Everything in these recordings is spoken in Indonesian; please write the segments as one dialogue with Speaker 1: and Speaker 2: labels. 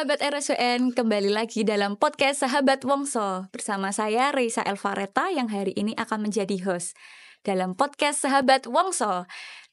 Speaker 1: Sahabat RSUN, kembali lagi dalam podcast Sahabat Wongso. Bersama saya Reisa Elvareta yang hari ini akan menjadi host dalam podcast Sahabat Wongso.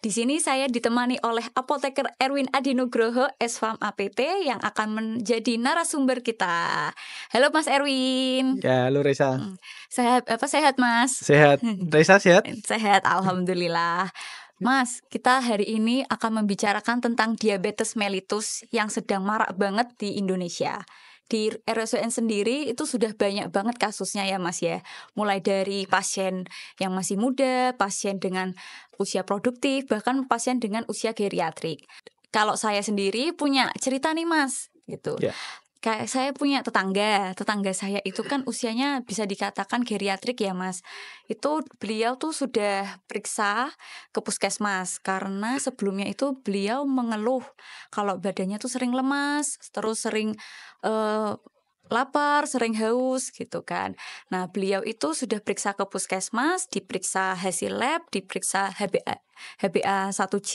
Speaker 1: Di sini saya ditemani oleh Apoteker Erwin Adi Nugroho, SFAM APT yang akan menjadi narasumber kita. Halo Mas Erwin.
Speaker 2: Ya, halo Reisa.
Speaker 1: Sehat Mas?
Speaker 2: Sehat. Reisa sehat?
Speaker 1: Sehat, alhamdulillah. Mas, kita hari ini akan membicarakan tentang diabetes mellitus yang sedang marak banget di Indonesia. Di RSUN sendiri itu sudah banyak banget kasusnya ya Mas ya. Mulai dari pasien yang masih muda, pasien dengan usia produktif, bahkan pasien dengan usia geriatrik. Kalau saya sendiri punya cerita nih Mas, gitu.
Speaker 2: Ya.
Speaker 1: Kayak saya punya tetangga saya itu kan usianya bisa dikatakan geriatrik ya Mas. Itu beliau tuh sudah periksa ke puskesmas karena sebelumnya itu beliau mengeluh kalau badannya tuh sering lemas, terus sering lapar, sering haus gitu kan. Nah beliau itu sudah periksa ke puskesmas, diperiksa hasil lab, diperiksa HbA1c,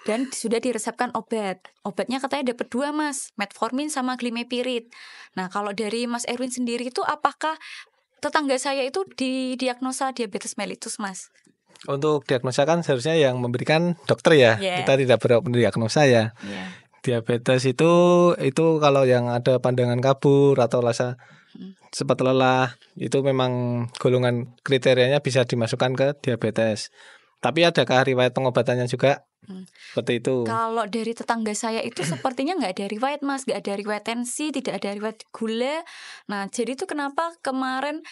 Speaker 1: dan sudah diresepkan obat. Obatnya katanya dapat 2 Mas, metformin sama glimepiride. Nah kalau dari Mas Erwin sendiri itu apakah tetangga saya itu didiagnosa diabetes mellitus Mas?
Speaker 2: Untuk diagnosa kan seharusnya yang memberikan dokter ya.
Speaker 1: Yeah.
Speaker 2: Kita tidak berhak mendiagnosa ya.
Speaker 1: Yeah.
Speaker 2: Diabetes itu kalau yang ada pandangan kabur atau rasa cepat lelah, itu memang golongan kriterianya bisa dimasukkan ke diabetes. Tapi adakah riwayat pengobatannya juga? Seperti itu.
Speaker 1: Kalau dari tetangga saya itu sepertinya nggak ada riwayat Mas, nggak ada riwayat tensi, tidak ada riwayat gula. Nah jadi itu kenapa kemarin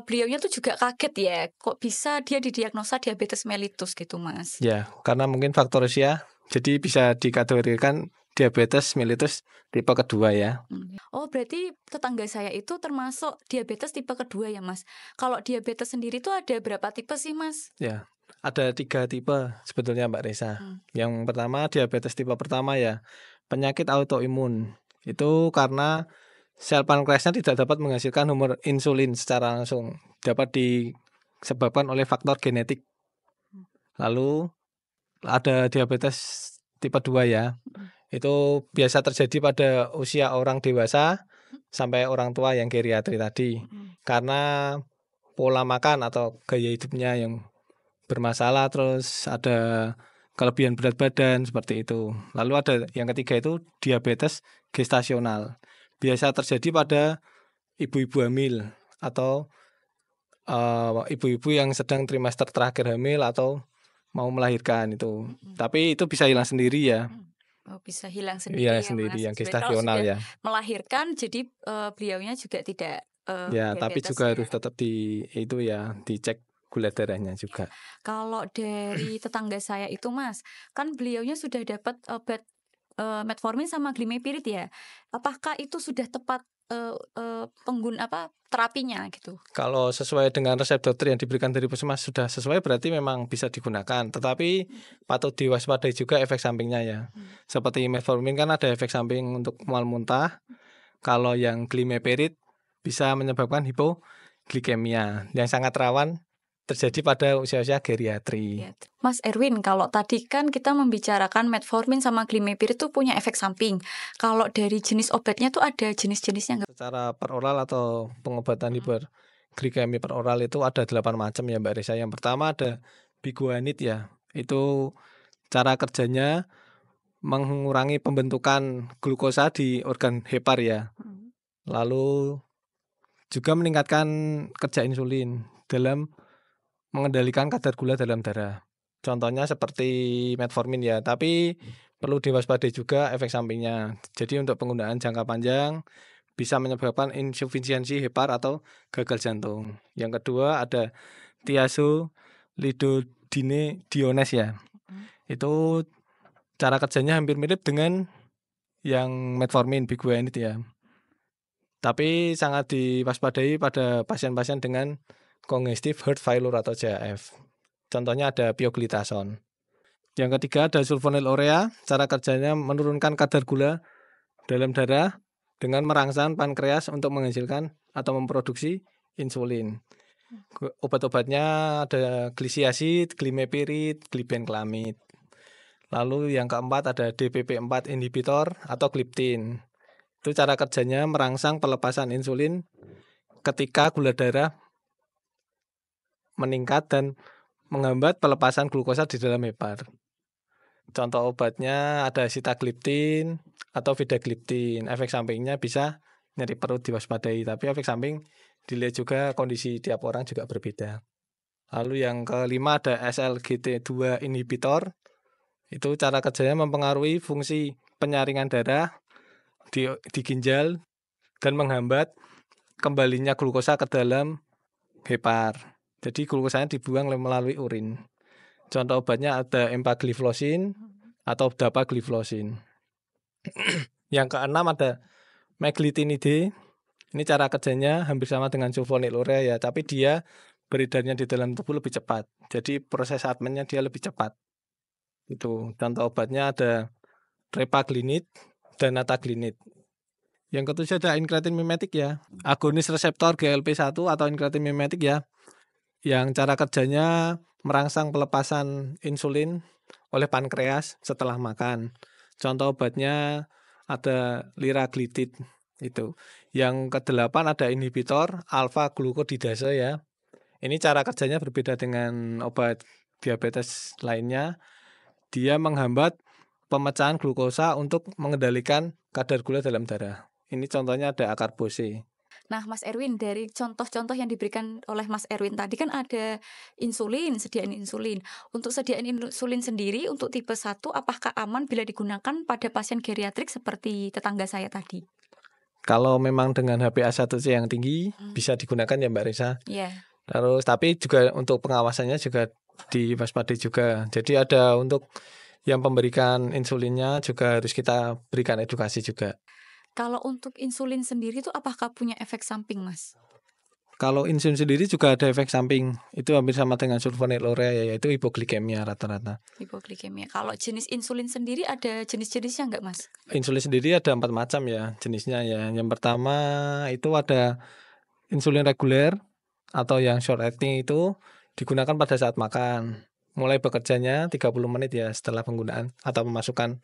Speaker 1: beliaunya tuh juga kaget ya, kok bisa dia didiagnosa diabetes mellitus gitu Mas?
Speaker 2: Ya, karena mungkin faktor usia, jadi bisa dikategorikan diabetes mellitus tipe kedua ya.
Speaker 1: Oh berarti tetangga saya itu termasuk diabetes tipe kedua ya Mas. Kalau diabetes sendiri tuh ada berapa tipe sih Mas?
Speaker 2: Ya, ada 3 tipe sebetulnya Mbak Reza. Yang pertama diabetes tipe pertama ya, penyakit autoimun. Itu karena sel pankreasnya tidak dapat menghasilkan hormon insulin secara langsung, dapat disebabkan oleh faktor genetik. Lalu ada diabetes tipe 2 ya. Itu biasa terjadi pada usia orang dewasa sampai orang tua yang geriatri tadi. Karena pola makan atau gaya hidupnya yang bermasalah, terus ada kelebihan berat badan seperti itu. Lalu ada yang ketiga itu diabetes gestasional. Biasa terjadi pada ibu-ibu hamil atau ibu-ibu yang sedang trimester terakhir hamil atau mau melahirkan itu. Tapi itu bisa hilang sendiri ya.
Speaker 1: Oh, bisa hilang sendiri
Speaker 2: Iya,
Speaker 1: ya
Speaker 2: sendiri
Speaker 1: Mas.
Speaker 2: yang gestasional ya.
Speaker 1: Melahirkan jadi beliaunya juga tidak
Speaker 2: Ya, tapi juga
Speaker 1: diabetesnya.
Speaker 2: harus tetap dicek gula darahnya juga.
Speaker 1: Kalau dari tetangga saya itu Mas, kan beliaunya sudah dapat obat metformin sama glimepiride ya. Apakah itu sudah tepat terapinya gitu?
Speaker 2: Kalau sesuai dengan resep dokter yang diberikan dari puskesmas sudah sesuai, berarti memang bisa digunakan. Tetapi patut diwaspadai juga efek sampingnya ya. Seperti metformin kan ada efek samping untuk mual muntah. Kalau yang glimepiride bisa menyebabkan hipoglikemia yang sangat rawan terjadi pada usia-usia geriatri.
Speaker 1: Mas Erwin, kalau tadi kan kita membicarakan metformin sama glimepiride itu punya efek samping. Kalau dari jenis obatnya tuh ada jenis-jenisnya nggak?
Speaker 2: Secara peroral atau pengobatan hiperglikemi peroral itu ada 8 macam ya Mbak Reza. Yang pertama ada biguanid ya. Itu cara kerjanya mengurangi pembentukan glukosa di organ hepar ya. Lalu juga meningkatkan kerja insulin dalam mengendalikan kadar gula dalam darah. Contohnya seperti metformin ya, tapi perlu diwaspadai juga efek sampingnya. Jadi untuk penggunaan jangka panjang bisa menyebabkan insufisiensi hepar atau gagal jantung. Yang kedua ada thiazolidinediones ya. Itu cara kerjanya hampir mirip dengan yang metformin biguanid ya. Tapi sangat diwaspadai pada pasien-pasien dengan congestive heart failure atau CHF. Contohnya ada pioglitason. Yang ketiga ada sulfonylurea. Cara kerjanya menurunkan kadar gula dalam darah dengan merangsang pankreas untuk menghasilkan atau memproduksi insulin. Obat-obatnya ada glisiasid, glimepiride, glibenclamid. Lalu yang keempat ada DPP4 inhibitor atau gliptin. Itu cara kerjanya merangsang pelepasan insulin ketika gula darah meningkat dan menghambat pelepasan glukosa di dalam hepar. Contoh obatnya ada sitagliptin atau vidagliptin. Efek sampingnya bisa nyeri perut, diwaspadai, tapi efek samping dilihat juga kondisi tiap orang juga berbeda. Lalu yang kelima ada SLGT2 inhibitor. Itu cara kerjanya mempengaruhi fungsi penyaringan darah di ginjal dan menghambat kembalinya glukosa ke dalam hepar. Jadi glukosanya dibuang melalui urin. Contoh obatnya ada empagliflosin atau dapagliflosin. Yang keenam ada meglitinide. Ini cara kerjanya hampir sama dengan sulfonylurea ya, tapi dia beredarnya di dalam tubuh lebih cepat. Jadi proses atmennya dia lebih cepat. Itu contoh obatnya ada repaglinid dan nataglinid. Yang ketujuh ada incretin mimetik ya, agonis reseptor GLP-1 atau incretin mimetik ya, yang cara kerjanya merangsang pelepasan insulin oleh pankreas setelah makan. Contoh obatnya ada liraglutid itu. Yang kedelapan ada inhibitor alfa glukodidase ya. Ini cara kerjanya berbeda dengan obat diabetes lainnya. Dia menghambat pemecahan glukosa untuk mengendalikan kadar gula dalam darah. Ini contohnya ada akarbose.
Speaker 1: Nah, Mas Erwin, dari contoh-contoh yang diberikan oleh Mas Erwin tadi kan ada insulin, sediaan insulin. Untuk sediaan insulin sendiri untuk tipe 1 apakah aman bila digunakan pada pasien geriatrik seperti tetangga saya tadi?
Speaker 2: Kalau memang dengan HbA1c yang tinggi bisa digunakan ya Mbak Risa.
Speaker 1: Iya.
Speaker 2: Terus tapi juga untuk pengawasannya juga diwaspadai juga. Jadi ada untuk yang pemberikan insulinnya juga harus kita berikan edukasi juga.
Speaker 1: Kalau untuk insulin sendiri itu apakah punya efek samping, Mas?
Speaker 2: Kalau insulin sendiri juga ada efek samping. Itu hampir sama dengan sulfonylurea yaitu hipoglikemia rata-rata.
Speaker 1: Hipoglikemia. Kalau jenis insulin sendiri ada jenis-jenisnya enggak, Mas?
Speaker 2: Insulin sendiri ada 4 macam ya jenisnya ya. Yang pertama itu ada insulin reguler atau yang short acting, itu digunakan pada saat makan. Mulai bekerjanya 30 menit ya setelah penggunaan atau memasukkan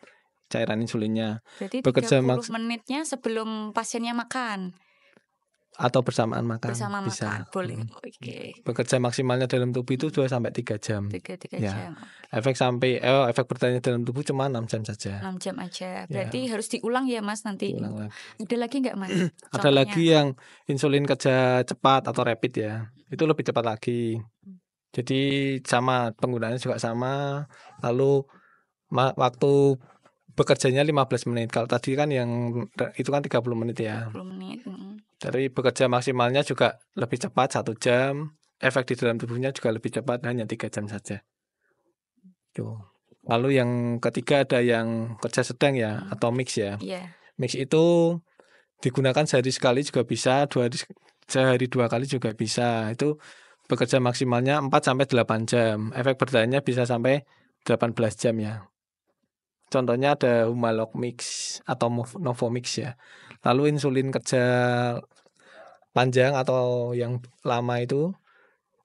Speaker 2: cairan insulinnya.
Speaker 1: Berarti
Speaker 2: Bekerja
Speaker 1: 30 menitnya sebelum pasiennya makan
Speaker 2: atau bersamaan makan
Speaker 1: bersama
Speaker 2: bisa.
Speaker 1: makan. Boleh. Oke.
Speaker 2: Bekerja maksimalnya dalam tubuh itu 2 sampai 3 jam.
Speaker 1: 3
Speaker 2: Ya.
Speaker 1: jam.
Speaker 2: Efek bertahannya dalam tubuh cuma 6 jam saja.
Speaker 1: 6 jam aja. Berarti harus diulang ya, Mas, nanti.
Speaker 2: Diulang lagi.
Speaker 1: Ada lagi enggak, Mas?
Speaker 2: Ada lagi yang insulin kerja cepat atau rapid ya. Itu lebih cepat lagi. Jadi sama penggunaannya juga sama. Lalu waktu bekerjanya 15 menit. Kalau tadi kan yang itu kan 30 menit ya.
Speaker 1: 30 menit.
Speaker 2: Dari bekerja maksimalnya juga lebih cepat 1 jam. Efek di dalam tubuhnya juga lebih cepat, hanya 3 jam saja. Tuh. Lalu yang ketiga ada yang kerja sedang ya, atau mix ya.
Speaker 1: Iya.
Speaker 2: Mix itu digunakan sehari sekali juga bisa, sehari 2 kali juga bisa. Itu bekerja maksimalnya 4 sampai 8 jam. Efek bertahannya bisa sampai 18 jam ya. Contohnya ada Humalog Mix atau Novomix ya. Lalu insulin kerja panjang atau yang lama itu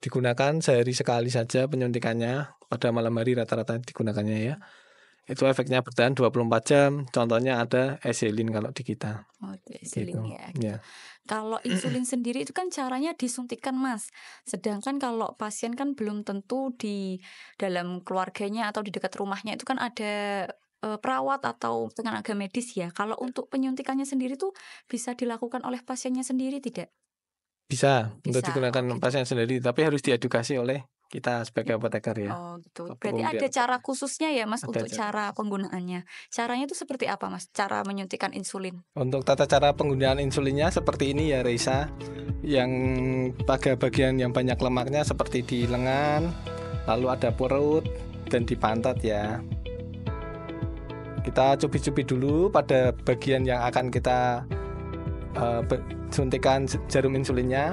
Speaker 2: digunakan sehari sekali saja penyuntikannya, pada malam hari rata-rata digunakannya ya. Itu efeknya bertahan 24 jam. Contohnya ada eselin kalau di kita.
Speaker 1: Oh, eselin
Speaker 2: gitu.
Speaker 1: ya. Kalau insulin sendiri itu kan caranya disuntikan, Mas. Sedangkan kalau pasien kan belum tentu di dalam keluarganya atau di dekat rumahnya itu kan ada perawat atau tenaga medis ya. Kalau untuk penyuntikannya sendiri tuh bisa dilakukan oleh pasiennya sendiri tidak?
Speaker 2: Bisa. Untuk digunakan pasien sendiri, tapi harus diedukasi oleh kita sebagai apoteker ya.
Speaker 1: Oh gitu. Berarti ada cara khususnya ya, Mas, untuk cara penggunaannya. Caranya itu seperti apa, Mas? Cara menyuntikkan insulin?
Speaker 2: Untuk tata cara penggunaan insulinnya seperti ini ya, Reisa. Yang pada bagian yang banyak lemaknya seperti di lengan, lalu ada perut dan di pantat ya. Kita cubit-cubit dulu pada bagian yang akan kita suntikan jarum insulinnya.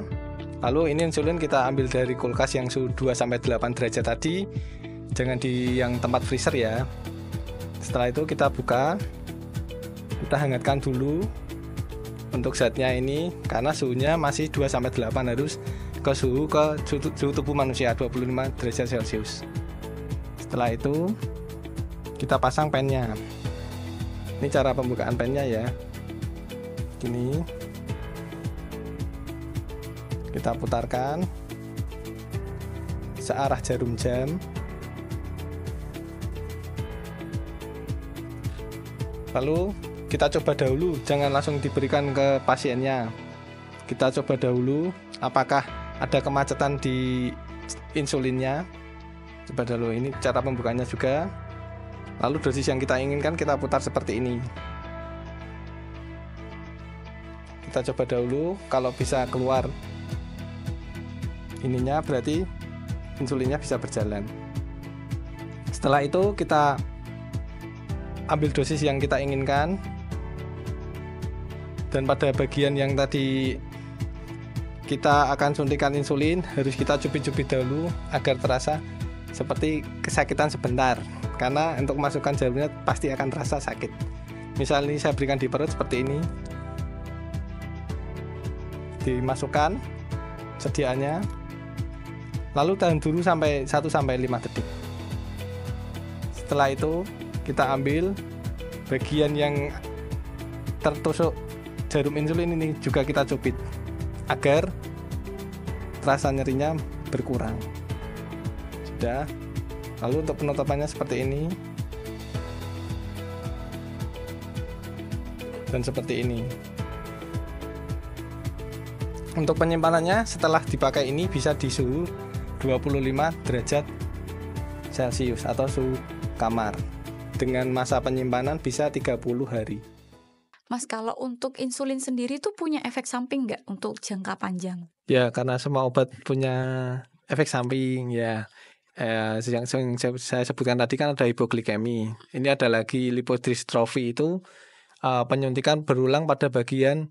Speaker 2: Lalu ini insulin kita ambil dari kulkas yang suhu 2-8 derajat tadi. Jangan di yang tempat freezer ya. Setelah itu kita buka. Kita hangatkan dulu untuk zatnya ini, karena suhunya masih 2-8 harus ke suhu tubuh manusia 25 derajat Celcius. Setelah itu kita pasang pennya. Ini cara pembukaan pennya ya. Gini. Kita putarkan searah jarum jam. Lalu kita coba dahulu, jangan langsung diberikan ke pasiennya. Kita coba dahulu apakah ada kemacetan di insulinnya. Coba dulu, ini cara pembukanya juga. Lalu dosis yang kita inginkan kita putar seperti ini. Kita coba dahulu, kalau bisa keluar ininya berarti insulinnya bisa berjalan. Setelah itu kita ambil dosis yang kita inginkan. Dan pada bagian yang tadi kita akan suntikan insulin, harus kita cubit-cubit dahulu agar terasa seperti kesakitan sebentar. Karena untuk masukkan jarumnya pasti akan terasa sakit. Misalnya saya berikan di perut seperti ini. Dimasukkan sediaannya. Lalu tahan dulu sampai 1-5 detik. Setelah itu kita ambil bagian yang tertusuk jarum insulin ini juga kita cubit agar rasa nyerinya berkurang. Sudah. Lalu untuk penutupannya seperti ini dan seperti ini. Untuk penyimpanannya setelah dipakai ini bisa di suhu 25 derajat Celcius atau suhu kamar. Dengan masa penyimpanan bisa 30 hari.
Speaker 1: Mas, kalau untuk insulin sendiri tuh punya efek samping nggak untuk jangka panjang?
Speaker 2: Ya, karena semua obat punya efek samping ya. Yang saya sebutkan tadi kan ada hipoglikemi. Ini ada lagi lipodystrophy, itu penyuntikan berulang pada bagian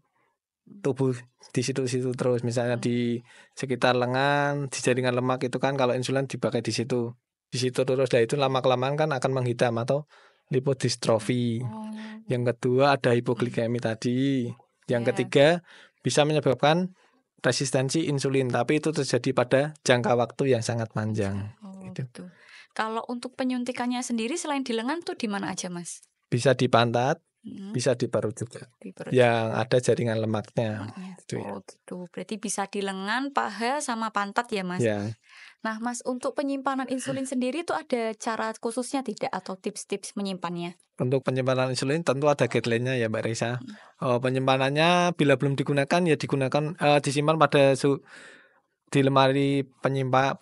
Speaker 2: tubuh di situ-situ terus. Misalnya di sekitar lengan, di jaringan lemak itu kan kalau insulin dipakai di situ terus. Dan itu lama-kelamaan kan akan menghitam atau lipodystrophy. Yang kedua ada hipoglikemi tadi. Yang ketiga bisa menyebabkan resistensi insulin, tapi itu terjadi pada jangka waktu yang sangat panjang.
Speaker 1: Gitu. Kalau untuk penyuntikannya sendiri selain di lengan tuh di mana aja, Mas?
Speaker 2: Bisa di pantat, bisa di perut juga. Yang ada jaringan lemaknya.
Speaker 1: Gitu. Berarti bisa di lengan, paha, sama pantat ya, Mas?
Speaker 2: Ya.
Speaker 1: Nah, Mas, untuk penyimpanan insulin sendiri itu ada cara khususnya tidak atau tips-tips menyimpannya?
Speaker 2: Untuk penyimpanan insulin tentu ada guideline-nya ya, Mbak Reza. Penyimpanannya bila belum digunakan ya disimpan pada di lemari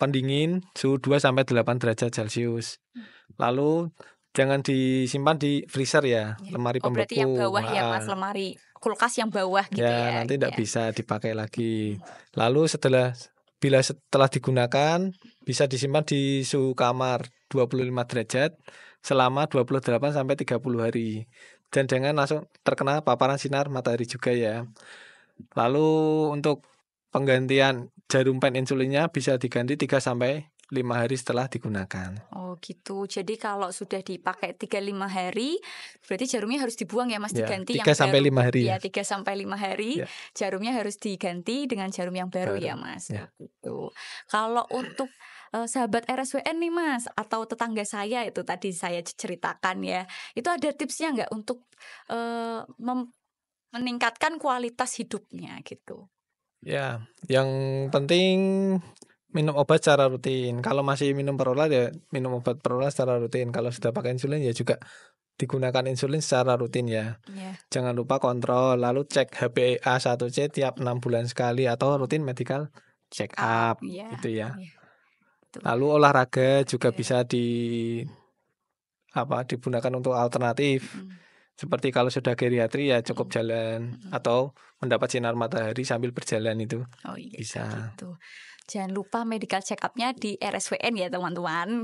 Speaker 2: pendingin suhu 2-8 derajat Celcius. Lalu jangan disimpan di freezer ya, lemari pembeku.
Speaker 1: Berarti yang bawah ya, Mas, lemari kulkas yang bawah gitu ya.
Speaker 2: Nanti tidak bisa dipakai lagi. Lalu setelah digunakan bisa disimpan di suhu kamar 25 derajat selama 28-30 hari. Dan jangan langsung terkena paparan sinar matahari juga ya. Lalu untuk penggantian jarum pen insulinnya bisa diganti 3-5 hari setelah digunakan.
Speaker 1: Oh gitu. Jadi kalau sudah dipakai 3-5 hari, berarti jarumnya harus dibuang ya, Mas, diganti
Speaker 2: 3-5 hari.
Speaker 1: Ya, 3-5 hari. Jarumnya harus diganti dengan jarum yang baru ya, Mas. Gitu. Kalau untuk sahabat RSWN nih, Mas, atau tetangga saya itu tadi saya ceritakan ya, itu ada tipsnya nggak untuk meningkatkan kualitas hidupnya gitu?
Speaker 2: Ya, yang penting minum obat secara rutin. Kalau masih minum perolat ya minum obat perolat secara rutin. Kalau sudah pakai insulin ya juga digunakan insulin secara rutin ya. Jangan lupa kontrol, lalu cek HbA1c tiap 6 bulan sekali atau rutin medical check up gitu ya. Lalu olahraga juga bisa digunakan untuk alternatif. Seperti kalau sudah geriatri ya cukup jalan atau mendapat sinar matahari sambil berjalan itu bisa.
Speaker 1: Gitu. Jangan lupa medical check up-nya di RSWN ya, teman-teman.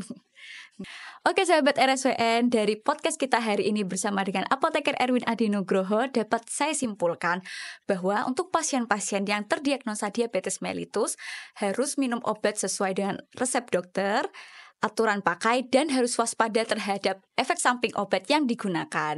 Speaker 1: Oke, sahabat RSWN, dari podcast kita hari ini bersama dengan Apoteker Erwin Adi Nugroho dapat saya simpulkan bahwa untuk pasien-pasien yang terdiagnosa diabetes mellitus harus minum obat sesuai dengan resep dokter, aturan pakai, dan harus waspada terhadap efek samping obat yang digunakan.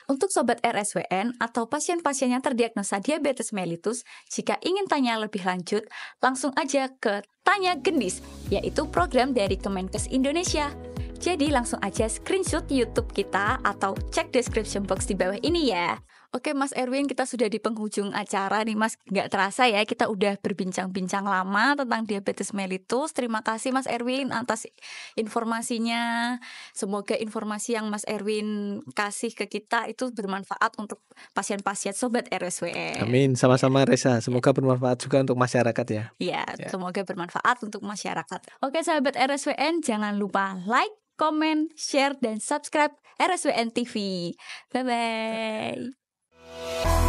Speaker 1: Untuk sobat RSWN atau pasien-pasien yang terdiagnosa diabetes mellitus, jika ingin tanya lebih lanjut, langsung aja ke Tanya Gendis, yaitu program dari Kemenkes Indonesia. Jadi langsung aja screenshot YouTube kita atau cek description box di bawah ini ya. Oke Mas Erwin, kita sudah di penghujung acara nih Mas. Nggak terasa ya, kita udah berbincang-bincang lama tentang diabetes mellitus. Terima kasih Mas Erwin atas informasinya. Semoga informasi yang Mas Erwin kasih ke kita itu bermanfaat untuk pasien-pasien Sobat RSWN.
Speaker 2: Amin, sama-sama Reza. Semoga bermanfaat juga untuk masyarakat ya.
Speaker 1: Iya, semoga bermanfaat untuk masyarakat. Oke Sahabat RSWN, jangan lupa like, komen, share, dan subscribe RSWN TV. Bye-bye.